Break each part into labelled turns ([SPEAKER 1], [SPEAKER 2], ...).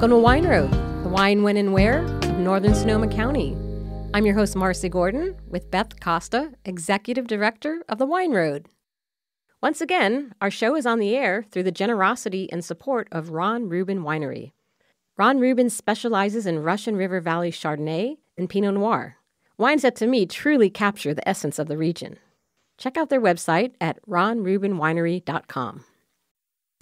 [SPEAKER 1] Welcome to Wine Road, the wine, when, and where of northern Sonoma County. I'm your host, Marcy Gordon, with Beth Costa, Executive Director of the Wine Road. Once again, our show is on the air through the generosity and support of Ron Rubin Winery. Ron Rubin specializes in Russian River Valley Chardonnay and Pinot Noir, wines that to me truly capture the essence of the region. Check out their website at ronrubinwinery.com.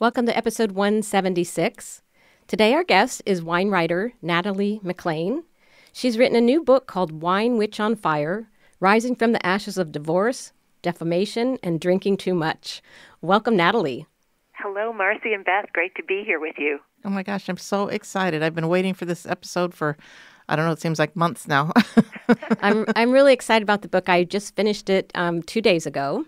[SPEAKER 1] Welcome to episode 176. Today our guest is wine writer Natalie MacLean. She's written a new book called Wine Witch on Fire, Rising from the Ashes of Divorce, Defamation, and Drinking Too Much. Welcome, Natalie.
[SPEAKER 2] Hello, Marcy and Beth. Great to be here with you.
[SPEAKER 3] Oh my gosh, I'm so excited. I've been waiting for this episode for, I don't know, it seems like months now.
[SPEAKER 1] I'm really excited about the book. I just finished it 2 days ago.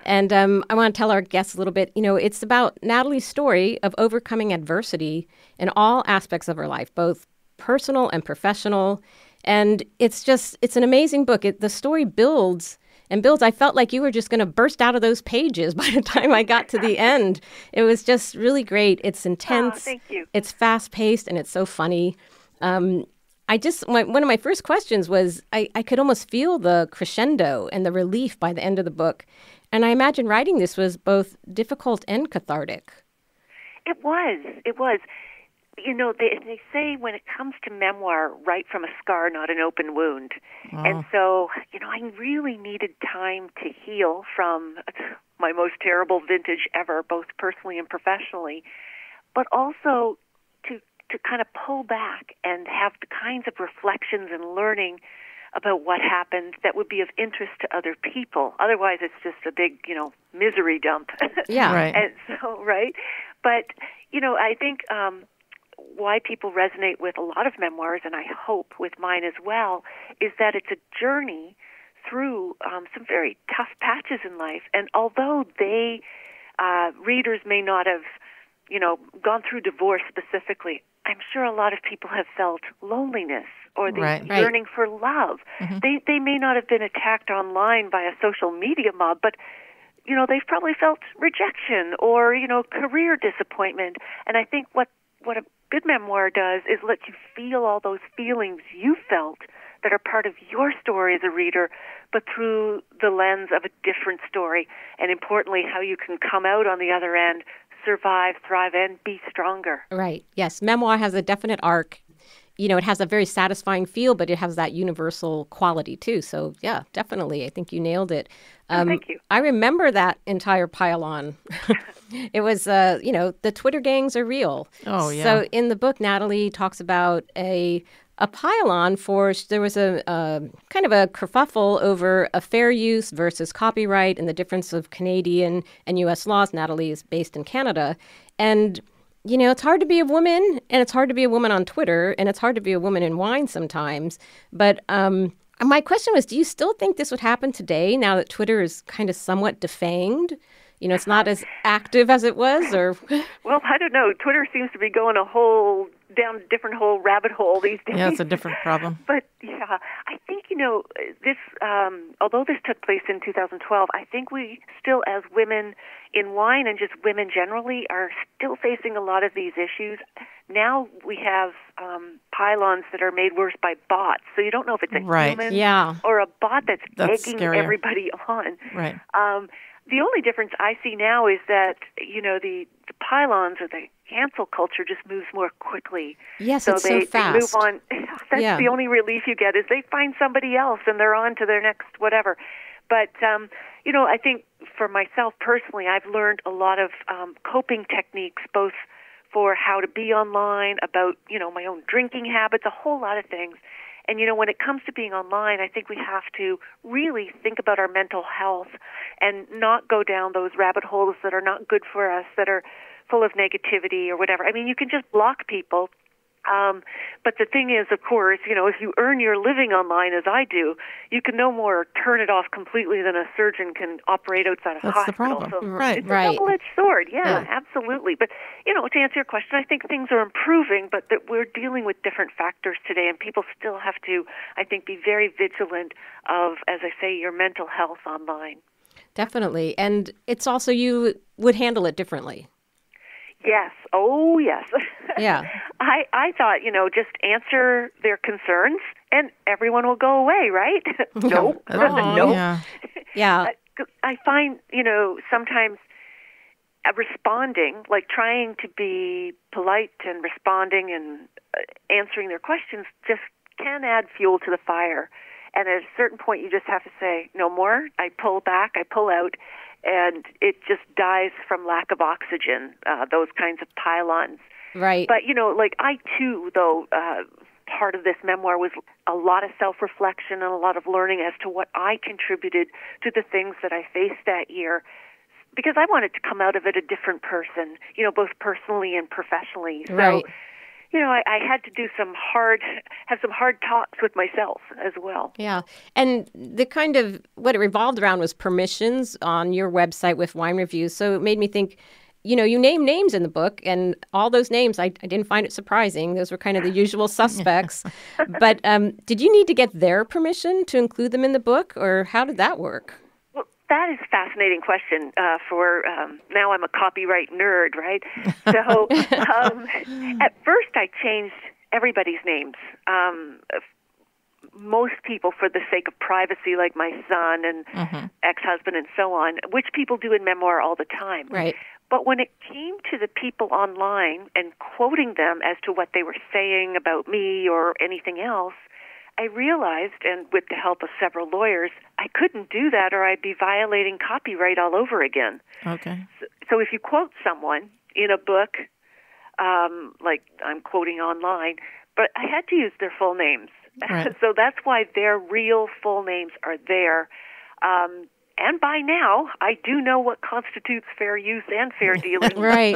[SPEAKER 1] And I want to tell our guests a little bit, it's about Natalie's story of overcoming adversity in all aspects of her life, both personal and professional. And it's an amazing book. The story builds and builds. I felt like you were just going to burst out of those pages by the time I got to the end. It was just really great. It's intense.
[SPEAKER 2] Oh, thank you.
[SPEAKER 1] It's fast-paced, and it's so funny. One of my first questions was, I could almost feel the crescendo and the relief by the end of the book. And I imagine writing this was both difficult and cathartic.
[SPEAKER 2] It was. They say when it comes to memoir, write from a scar, not an open wound. Oh. And so, I really needed time to heal from my most terrible vintage ever, both personally and professionally, but also to kind of pull back and have the kinds of reflections and learning about what happened that would be of interest to other people. Otherwise, it's just a big, misery dump.
[SPEAKER 1] Yeah,
[SPEAKER 3] right.
[SPEAKER 2] And so, right? But, I think why people resonate with a lot of memoirs, and I hope with mine as well, is that it's a journey through some very tough patches in life. And although readers may not have, gone through divorce specifically, I'm sure a lot of people have felt loneliness or the yearning for love. Mm-hmm. They may not have been attacked online by a social media mob, but they've probably felt rejection or career disappointment. And I think what a good memoir does is let you feel all those feelings you felt that are part of your story as a reader, but through the lens of a different story. And importantly, how you can come out on the other end, survive, thrive, and be stronger.
[SPEAKER 1] Right. Yes. Memoir has a definite arc. It has a very satisfying feel, but it has that universal quality too. So yeah, definitely. I think you nailed it.
[SPEAKER 2] Thank you.
[SPEAKER 1] I remember that entire pile-on. It was, the Twitter gangs are real.
[SPEAKER 3] Oh, yeah.
[SPEAKER 1] So in the book, Natalie talks about a pile-on there was a kind of a kerfuffle over a fair use versus copyright and the difference of Canadian and U.S. laws. Natalie is based in Canada. And it's hard to be a woman, and it's hard to be a woman on Twitter, and it's hard to be a woman in wine sometimes. But my question was, do you still think this would happen today now that Twitter is kind of somewhat defanged? It's not as active as it was, or?
[SPEAKER 2] Well, I don't know. Twitter seems to be going down a different rabbit hole these days.
[SPEAKER 3] Yeah, it's a different problem.
[SPEAKER 2] But yeah, I think, this, although this took place in 2012, I think we still, as women in wine and just women generally, are still facing a lot of these issues. Now we have pylons that are made worse by bots, so you don't know if it's a human or a bot that's egging
[SPEAKER 3] scarier.
[SPEAKER 2] Everybody on.
[SPEAKER 3] Right.
[SPEAKER 2] The only difference I see now is that, the pylons or the cancel culture just moves more quickly.
[SPEAKER 1] Yes,
[SPEAKER 2] so
[SPEAKER 1] it's
[SPEAKER 2] they
[SPEAKER 1] fast.
[SPEAKER 2] Move on. That's the only relief you get is they find somebody else and they're on to their next whatever. But, I think for myself personally, I've learned a lot of coping techniques, both for how to be online, about, my own drinking habits, a whole lot of things. And, when it comes to being online, I think we have to really think about our mental health and not go down those rabbit holes that are not good for us, that are full of negativity or whatever. I mean, you can just block people. But the thing is, of course, if you earn your living online, as I do, you can no more turn it off completely than a surgeon can operate outside a hospital.
[SPEAKER 3] That's the problem.
[SPEAKER 2] So
[SPEAKER 3] Right.
[SPEAKER 2] It's a double-edged sword. Yeah, absolutely. But, to answer your question, I think things are improving, but that we're dealing with different factors today, and people still have to, I think, be very vigilant of, as I say, your mental health online.
[SPEAKER 1] Definitely. And it's also, you would handle it differently.
[SPEAKER 2] Yes. Oh, yes.
[SPEAKER 1] Yeah.
[SPEAKER 2] I thought, just answer their concerns and everyone will go away, right? Nope. Nope.
[SPEAKER 3] Yeah.
[SPEAKER 1] Yeah.
[SPEAKER 2] I find, sometimes responding, like trying to be polite and responding and answering their questions just can add fuel to the fire. And at a certain point, you just have to say, no more. I pull back, I pull out, and it just dies from lack of oxygen, those kinds of pile-ons.
[SPEAKER 1] Right.
[SPEAKER 2] But, I too, though, part of this memoir was a lot of self-reflection and a lot of learning as to what I contributed to the things that I faced that year, because I wanted to come out of it a different person, both personally and professionally.
[SPEAKER 1] Right.
[SPEAKER 2] So, I had to have some hard talks with myself as well.
[SPEAKER 1] Yeah. And the kind of what it revolved around was permissions on your website with wine reviews. So it made me think, you name names in the book, and all those names, I didn't find it surprising. Those were kind of the usual suspects. But did you need to get their permission to include them in the book, or how did that work?
[SPEAKER 2] Well, that is a fascinating question now I'm a copyright nerd, right? So at first I changed everybody's names. Most people for the sake of privacy, like my son and ex-husband and so on, which people do in memoir all the time.
[SPEAKER 1] Right.
[SPEAKER 2] But when it came to the people online and quoting them as to what they were saying about me or anything else, I realized, and with the help of several lawyers, I couldn't do that or I'd be violating copyright all over again.
[SPEAKER 3] Okay.
[SPEAKER 2] So if you quote someone in a book, like I'm quoting online, but I had to use their full names.
[SPEAKER 3] Right.
[SPEAKER 2] So that's why their real full names are there. And by now, I do know what constitutes fair use and fair dealing.
[SPEAKER 1] Right.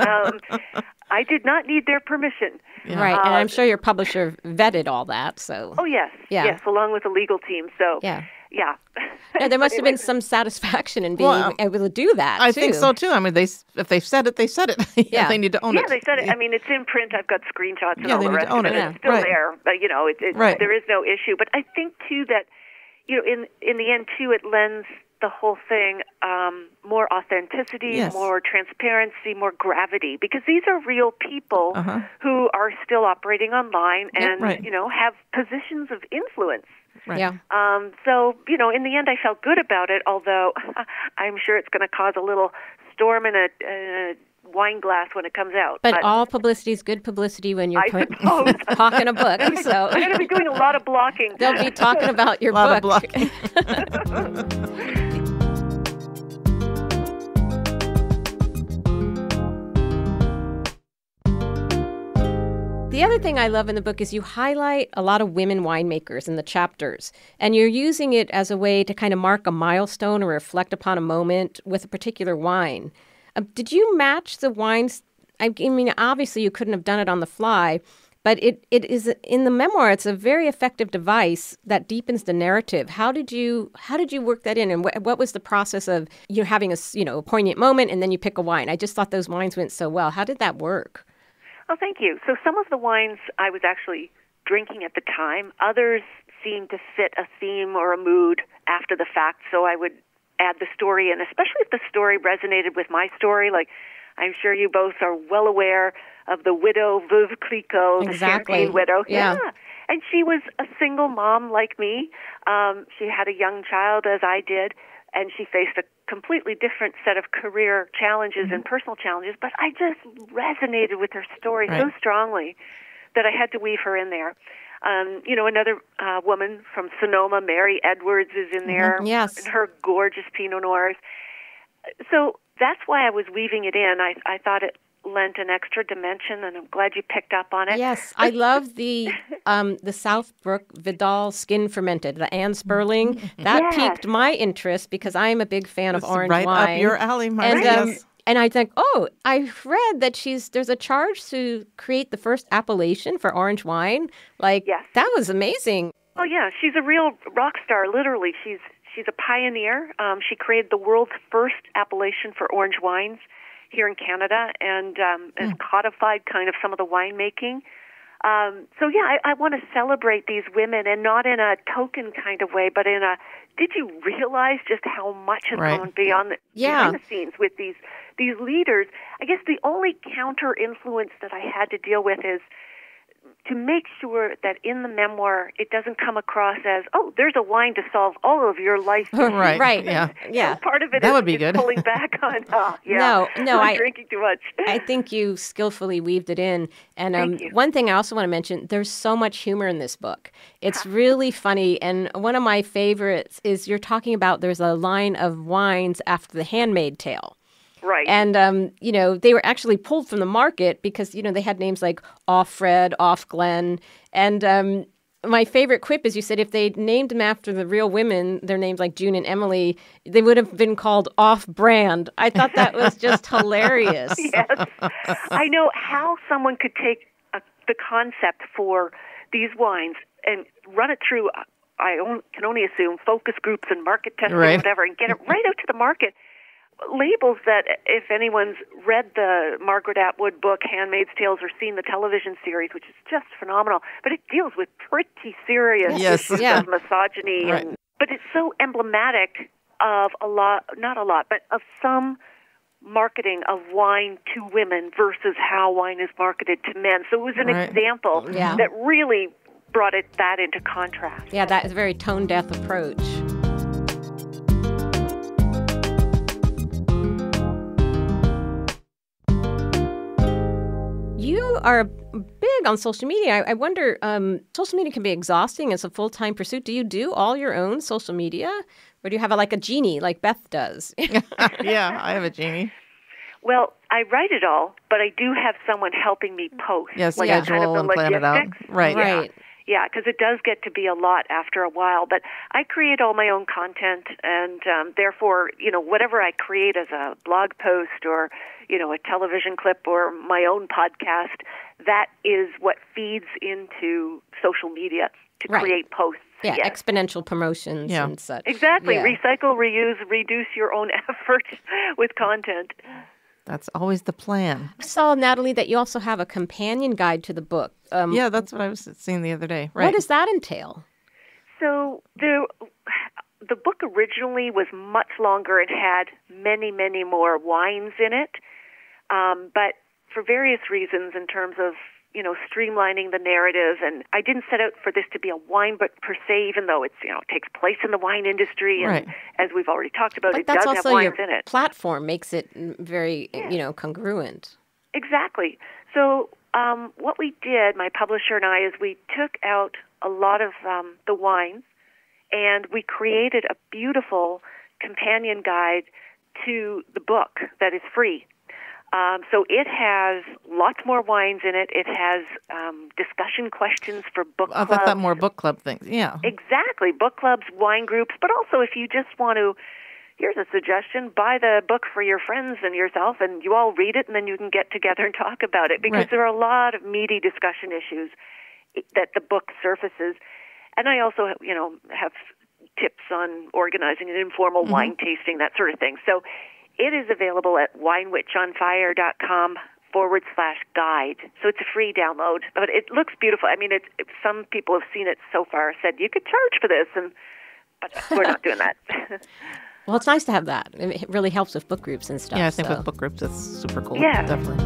[SPEAKER 2] I did not need their permission.
[SPEAKER 3] Yeah.
[SPEAKER 1] Right. And I'm sure your publisher vetted all that. So.
[SPEAKER 2] Oh, yes.
[SPEAKER 1] Yeah.
[SPEAKER 2] Yes, along with the legal team. So,
[SPEAKER 1] yeah.
[SPEAKER 2] No,
[SPEAKER 1] there must have been some satisfaction in being able to do that,
[SPEAKER 3] I think so, too. I mean, if they've said it, they said it.
[SPEAKER 1] Yeah.
[SPEAKER 3] They need to own it.
[SPEAKER 2] Yeah, they said it. I mean, it's in print. I've got screenshots and all
[SPEAKER 3] they
[SPEAKER 2] the
[SPEAKER 3] need
[SPEAKER 2] rest
[SPEAKER 3] to own
[SPEAKER 2] of it.
[SPEAKER 3] it.
[SPEAKER 2] It's still
[SPEAKER 3] Right.
[SPEAKER 2] there. But,
[SPEAKER 3] Right.
[SPEAKER 2] there is no issue. But I think, too, that, in the end, too, it lends the whole thing more authenticity,
[SPEAKER 3] Yes.
[SPEAKER 2] more transparency, more gravity, because these are real people who are still operating online and,
[SPEAKER 3] right.
[SPEAKER 2] have positions of influence.
[SPEAKER 3] Right.
[SPEAKER 1] Yeah.
[SPEAKER 2] So, in the end, I felt good about it, although I'm sure it's going to cause a little storm in a wine glass when it comes out.
[SPEAKER 1] But all publicity is good publicity when you're
[SPEAKER 2] suppose.
[SPEAKER 1] talking a book. So
[SPEAKER 2] I'm going to be doing a lot of blocking.
[SPEAKER 1] They'll be talking about your
[SPEAKER 3] A lot
[SPEAKER 1] book.
[SPEAKER 3] of blocking.
[SPEAKER 1] The other thing I love in the book is you highlight a lot of women winemakers in the chapters, and you're using it as a way to kind of mark a milestone or reflect upon a moment with a particular wine. Did you match the wines? I mean, obviously you couldn't have done it on the fly, but it is in the memoir. It's a very effective device that deepens the narrative. How did you work that in, and what was the process of you having a poignant moment and then you pick a wine? I just thought those wines went so well. How did that work?
[SPEAKER 2] Oh, thank you. So some of the wines I was actually drinking at the time. Others seemed to fit a theme or a mood after the fact, so I would add the story, and especially if the story resonated with my story. Like, I'm sure you both are well aware of the widow Veuve Clicquot, the Champagne widow.
[SPEAKER 1] Yeah.
[SPEAKER 2] And she was a single mom like me. She had a young child, as I did, and she faced a completely different set of career challenges and personal challenges, but I just resonated with her story so strongly that I had to weave her in there. Another woman from Sonoma, Mary Edwards, is in there.
[SPEAKER 1] Yes.
[SPEAKER 2] And her gorgeous Pinot Noirs. So that's why I was weaving it in. I thought it lent an extra dimension, and I'm glad you picked up on it.
[SPEAKER 1] Yes, I love the Southbrook Vidal skin fermented, the Anne Sperling. That piqued my interest because I am a big fan of orange
[SPEAKER 3] right
[SPEAKER 1] wine.
[SPEAKER 3] Up your alley, Marcy.
[SPEAKER 1] And I think, I read that there's a charge to create the first appellation for orange wine. That was amazing.
[SPEAKER 2] Oh, yeah, she's a real rock star, literally. She's a pioneer. She created the world's first appellation for orange wines here in Canada, and has codified kind of some of the winemaking. I want to celebrate these women, and not in a token kind of way, but in a, did you realize just how much has gone beyond behind the scenes with these leaders? I guess the only counter influence that I had to deal with is to make sure that in the memoir it doesn't come across as, oh, there's a wine to solve all of your life issues.
[SPEAKER 1] Right.
[SPEAKER 2] Yeah. Part of it
[SPEAKER 3] that would be
[SPEAKER 2] is
[SPEAKER 3] good.
[SPEAKER 2] pulling back on,
[SPEAKER 1] No,
[SPEAKER 2] I'm drinking too much.
[SPEAKER 1] I think you skillfully weaved it in. And
[SPEAKER 2] Thank you.
[SPEAKER 1] One thing I also want to mention, there's so much humor in this book. It's really funny. And one of my favorites is you're talking about there's a line of wines after The Handmaid's Tale.
[SPEAKER 2] Right.
[SPEAKER 1] And, they were actually pulled from the market because, they had names like Off Fred, Off Glen. And my favorite quip is you said if they named them after the real women, their names like June and Emily, they would have been called Off Brand. I thought that was just hilarious.
[SPEAKER 2] Yes. I know how someone could take the concept for these wines and run it through, can only assume, focus groups and market testing
[SPEAKER 3] Right.
[SPEAKER 2] and whatever, and get it right out to the market. Labels that, if anyone's read the Margaret Atwood book, Handmaid's Tales, or seen the television series, which is just phenomenal, but it deals with pretty serious issues of misogyny.
[SPEAKER 3] Right.
[SPEAKER 2] But it's so emblematic of of some marketing of wine to women versus how wine is marketed to men. So it was an example that really brought that into contrast.
[SPEAKER 1] Yeah, that is a very tone-deaf approach. You are big on social media. I wonder, social media can be exhausting as a full-time pursuit. Do you do all your own social media? Or do you have a genie like Beth does?
[SPEAKER 3] Yeah, I have a genie.
[SPEAKER 2] Well, I write it all, but I do have someone helping me post.
[SPEAKER 3] Yes,
[SPEAKER 2] kind
[SPEAKER 3] schedule
[SPEAKER 2] of
[SPEAKER 3] and
[SPEAKER 2] the
[SPEAKER 3] plan it out.
[SPEAKER 2] logistics.
[SPEAKER 1] Right.
[SPEAKER 2] Yeah, because it does get to be a lot after a while. But I create all my own content, and therefore, whatever I create as a blog post or, a television clip or my own podcast, that is what feeds into social media to create posts.
[SPEAKER 1] Yeah,
[SPEAKER 2] yes.
[SPEAKER 1] Exponential promotions and such.
[SPEAKER 2] Exactly.
[SPEAKER 1] Yeah.
[SPEAKER 2] Recycle, reuse, reduce your own effort with content.
[SPEAKER 3] That's always the plan.
[SPEAKER 1] I saw, Natalie, that you also have a companion guide to the book.
[SPEAKER 3] Yeah, that's what I was seeing the other day. Right.
[SPEAKER 1] What does that entail?
[SPEAKER 2] So the book originally was much longer. It had many, many more wines in it. But for various reasons in terms of, streamlining the narrative, and I didn't set out for this to be a wine book per se, even though it's, it takes place in the wine industry. And as we've already talked about,
[SPEAKER 1] but
[SPEAKER 2] it does have wines
[SPEAKER 1] your
[SPEAKER 2] in it.
[SPEAKER 1] Platform makes it very, congruent.
[SPEAKER 2] Exactly. So what we did, my publisher and I, is we took out a lot of the wines, and we created a beautiful companion guide to the book that is free. So it has lots more wines in it. It has discussion questions for book clubs.
[SPEAKER 3] I thought more book club things. Yeah.
[SPEAKER 2] Exactly. Book clubs, wine groups, but also if you just want to, here's a suggestion, buy the book for your friends and yourself, and you all read it, and then you can get together and talk about it, because there are a lot of meaty discussion issues that the book surfaces. And I also, have tips on organizing an informal wine tasting, that sort of thing. So it is available at winewitchonfire.com/guide. So it's a free download, but it looks beautiful. I mean, some people have seen it so far, said you could charge for this, but we're not doing that.
[SPEAKER 1] Well, it's nice to have that. It really helps with book groups and stuff.
[SPEAKER 3] Yeah, I think with book groups, it's super cool.
[SPEAKER 2] Yeah.
[SPEAKER 3] Definitely.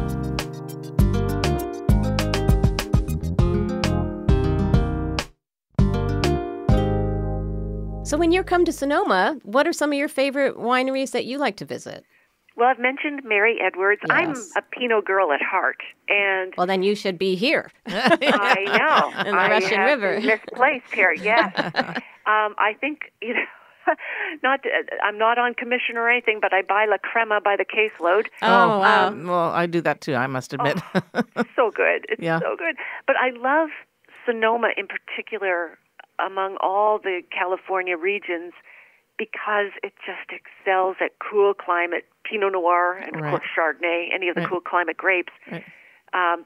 [SPEAKER 1] So when you come to Sonoma, what are some of your favorite wineries that you like to visit?
[SPEAKER 2] Well, I've mentioned Mary Edwards.
[SPEAKER 1] Yes.
[SPEAKER 2] I'm a Pinot girl at heart, and
[SPEAKER 1] well, then you should be here.
[SPEAKER 2] I know.
[SPEAKER 1] In the Russian River.
[SPEAKER 2] Misplaced here, yes. I think I'm not on commission or anything, but I buy La Crema by the caseload.
[SPEAKER 1] Oh, wow.
[SPEAKER 3] Well, I do that too, I must admit.
[SPEAKER 2] So good. It's so good. But I love Sonoma in particular among all the California regions because it just excels at cool climate Pinot Noir and, of course, Chardonnay, any of the cool climate grapes.
[SPEAKER 3] Right.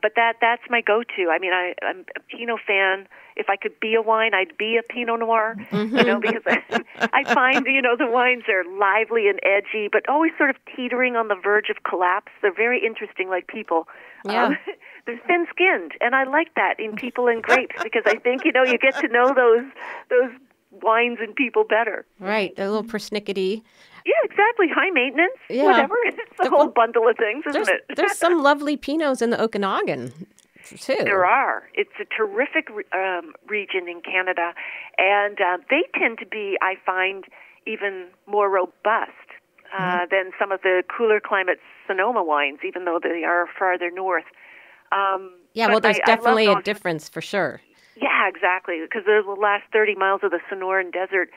[SPEAKER 2] But that's my go-to. I mean, I'm a Pinot fan. If I could be a wine, I'd be a Pinot Noir, because I find, the wines are lively and edgy, but always sort of teetering on the verge of collapse. They're very interesting, like people.
[SPEAKER 1] Yeah.
[SPEAKER 2] They're thin-skinned, and I like that in people and grapes because I think, you get to know those wines and people better.
[SPEAKER 1] Right. They're a little persnickety.
[SPEAKER 2] Yeah, exactly. High maintenance, whatever. It's a whole bundle of things, isn't it?
[SPEAKER 1] There's some lovely Pinots in the Okanagan. too.
[SPEAKER 2] There are. It's a terrific region in Canada, and they tend to be, I find, even more robust than some of the cooler climate Sonoma wines, even though they are farther north.
[SPEAKER 1] Well, there's definitely a difference for sure.
[SPEAKER 2] Yeah, exactly, because there's the last 30 miles of the Sonoran Desert.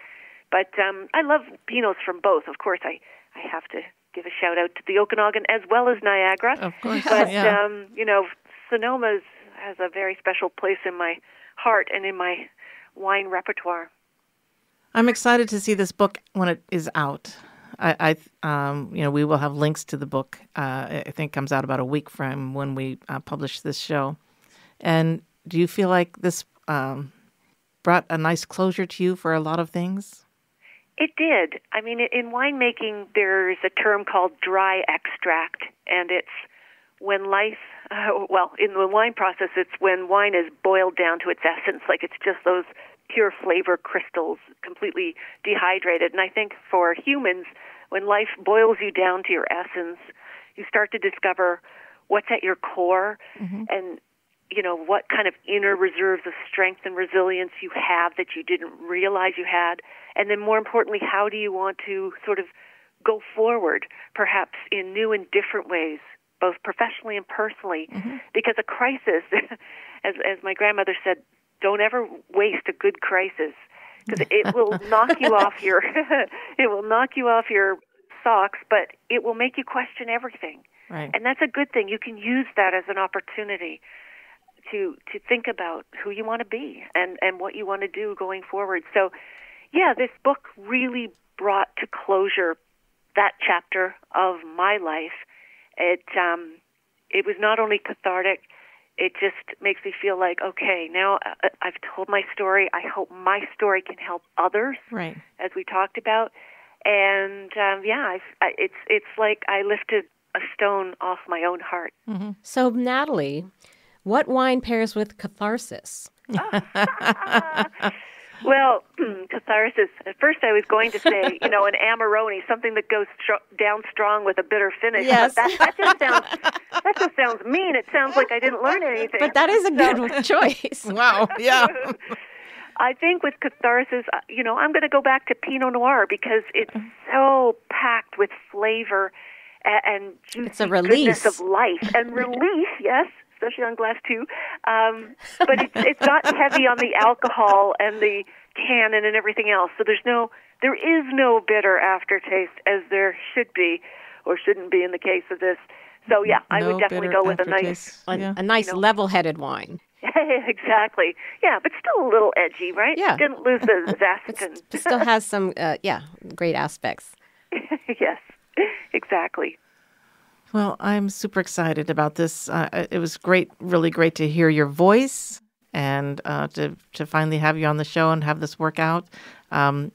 [SPEAKER 2] But I love Pinos from both. Of course, I have to give a shout-out to the Okanagan as well as Niagara.
[SPEAKER 3] Of course,
[SPEAKER 2] but, Sonoma has a very special place in my heart and in my wine repertoire.
[SPEAKER 3] I'm excited to see this book when it is out. We will have links to the book. I think it comes out about a week from when we publish this show. And do you feel like this brought a nice closure to you for a lot of things?
[SPEAKER 2] It did. I mean, in winemaking, there's a term called dry extract, and it's when life, in the wine process, it's when wine is boiled down to its essence, like it's just those pure flavor crystals, completely dehydrated. And I think for humans, when life boils you down to your essence, you start to discover what's at your core and, what kind of inner reserves of strength and resilience you have that you didn't realize you had. And then more importantly, how do you want to sort of go forward, perhaps in new and different ways, both professionally and personally? Because a crisis, as my grandmother said, don't ever waste a good crisis, because it will knock you off your socks, but it will make you question everything.
[SPEAKER 3] Right.
[SPEAKER 2] And that's a good thing. You can use that as an opportunity to think about who you want to be and what you want to do going forward. So, yeah, this book really brought to closure that chapter of my life. It was not only cathartic, it just makes me feel like, okay, now I've told my story. I hope my story can help others,
[SPEAKER 3] right,
[SPEAKER 2] as we talked about. And, it's like I lifted a stone off my own heart.
[SPEAKER 1] So, Natalie, what wine pairs with catharsis?
[SPEAKER 2] Well, catharsis. At first, I was going to say, an Amarone, something that goes down strong with a bitter finish.
[SPEAKER 1] Yes.
[SPEAKER 2] But that just sounds mean. It sounds like I didn't learn anything.
[SPEAKER 1] But that is a good choice.
[SPEAKER 3] Wow. Yeah.
[SPEAKER 2] I think with catharsis, I'm going to go back to Pinot Noir because it's so packed with flavor and juicy
[SPEAKER 1] it's a release
[SPEAKER 2] goodness of life and relief. Yes. Especially on glass too, but it's not heavy on the alcohol and the tannin and everything else. So there is no bitter aftertaste as there should be, or shouldn't be in the case of this. So yeah, I would definitely go with a nice
[SPEAKER 1] level-headed wine.
[SPEAKER 2] Exactly. Yeah, but still a little edgy, right?
[SPEAKER 1] Yeah,
[SPEAKER 2] didn't lose the zest.
[SPEAKER 1] It still has some great aspects.
[SPEAKER 2] Yes, exactly.
[SPEAKER 3] Well, I'm super excited about this. It was great, really great to hear your voice and to finally have you on the show and have this work out.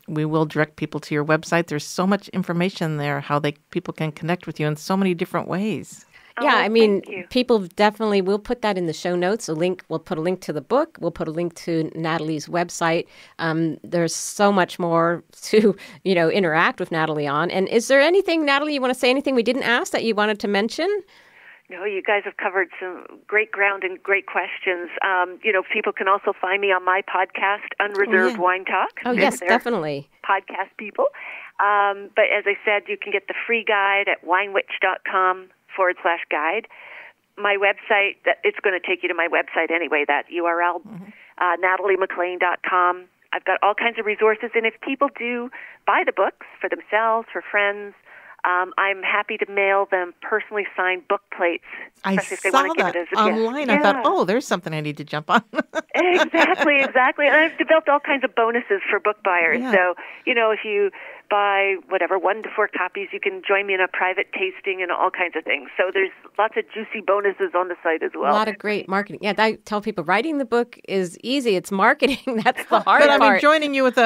[SPEAKER 3] We will direct people to your website. There's so much information there, how people can connect with you in so many different ways.
[SPEAKER 1] Yeah, I mean, people definitely, we'll put that in the show notes. We'll put a link to the book. We'll put a link to Natalie's website. There's so much more to, interact with Natalie on. And is there anything, Natalie, you want to say anything we didn't ask that you wanted to mention?
[SPEAKER 2] No, you guys have covered some great ground and great questions. People can also find me on my podcast, Unreserved Wine Talk.
[SPEAKER 1] Oh, yes, definitely.
[SPEAKER 2] Podcast people. But as I said, you can get the free guide at winewitch.com/guide. My website, it's going to take you to my website anyway, that URL, NatalieMacLean.com. I've got all kinds of resources, and if people do buy the books for themselves, for friends, I'm happy to mail them personally signed book plates.
[SPEAKER 3] I saw that online. I thought, there's something I need to jump on.
[SPEAKER 2] Exactly. And I've developed all kinds of bonuses for book buyers.
[SPEAKER 3] Yeah.
[SPEAKER 2] So, if you buy 1 to 4 copies, you can join me in a private tasting and all kinds of things. So there's lots of juicy bonuses on the site as well.
[SPEAKER 1] A lot of great marketing. Yeah, I tell people writing the book is easy. It's marketing. That's the hard part.
[SPEAKER 3] But I mean, joining you with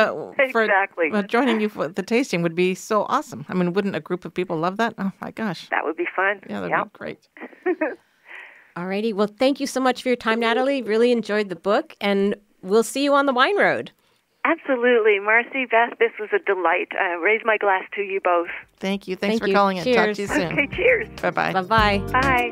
[SPEAKER 3] joining you for the tasting would be so awesome. I mean, wouldn't a group of people love that? Oh my gosh.
[SPEAKER 2] That would be fun.
[SPEAKER 3] Yeah, that'd be great.
[SPEAKER 1] All righty. Well, thank you so much for your time, Natalie. Really enjoyed the book, and we'll see you on the wine road.
[SPEAKER 2] Absolutely. Marcy, Beth, this was a delight. Raise my glass to you both.
[SPEAKER 3] Thank you. Thanks for calling in. Talk to you soon.
[SPEAKER 2] Okay, cheers.
[SPEAKER 3] Bye-bye.
[SPEAKER 1] Bye-bye.
[SPEAKER 2] Bye.